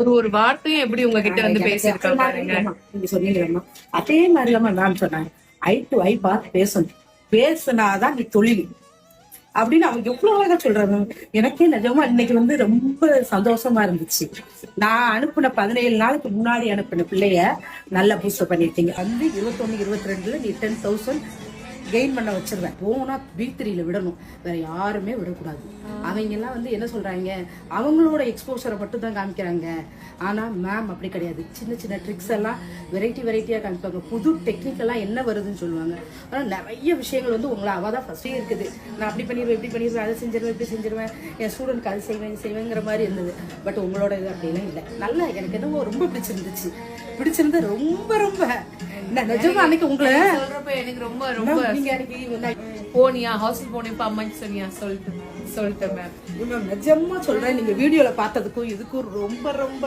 ஒரு ஒரு வார்த்தையும் எப்படி உங்ககிட்ட வந்து பேசியிருக்கா பாருங்க. நீங்க சொன்னீங்கம்மா, அதே மாதிரி இல்லாம மேம் சொன்னாங்க, ஐ டு ஐ பார்த்து பேசணும், பேசுனாதான் நீ தொழில் அப்படின்னு அவங்க எவ்வளவு அழகா சொல்றாங்க. எனக்கே நிஜமா இன்னைக்கு வந்து ரொம்ப சந்தோஷமா இருந்துச்சு. நான் அனுப்புன 17 நாளுக்கு முன்னாடி அனுப்பின பிள்ளைய நல்லா பூஸ்ட் பண்ணிருக்கீங்க. வந்து 21, 22ல நீ 10,000 கெயின் பண்ண வச்சிருவேன். போனா B3ல விடணும், வேற யாருமே விடக்கூடாது. அவங்க எல்லாம் வந்து என்ன சொல்றாங்க, அவங்களோட எக்ஸ்போசரை மட்டும் தான் காமிக்கிறாங்க. ஆனா மேம் அப்படி கிடையாது. சின்ன சின்ன ட்ரிக்ஸ் எல்லாம் வெரைட்டியா காமிப்பாங்க. புது டெக்னிக்கெல்லாம் என்ன வருதுன்னு சொல்லுவாங்க. ஆனா நிறைய விஷயங்கள் வந்து உங்களை அவதான் ஃபர்ஸ்டே இருக்குது. நான் அப்படி பண்ணிடுவேன், இப்படி பண்ணிடுவேன், அதை செஞ்சிருவேன், இப்படி செஞ்சிருவேன், என் ஸ்டூடெண்ட்க்கு அது செய்வேங்கிற மாதிரி இருந்தது. பட் உங்களோட இது அப்படிலாம் இல்லை. நல்லா எனக்கு என்னவோ ரொம்ப பிடிச்சிருந்து ரொம்ப ரொம்ப நிஜமா அன்னைக்கு உங்களை சொல்றப்ப எனக்கு ரொம்ப ரொம்ப நீங்க அன்னைக்கு போனியா ஹாஸ்டல் போனப்ப அம்மாக்கு சொன்னியா சொல்லிட்டேன் மேம். நிஜமா சொல்றேன், நீங்க வீடியோல பார்த்ததுக்கும் இதுக்கும் ரொம்ப ரொம்ப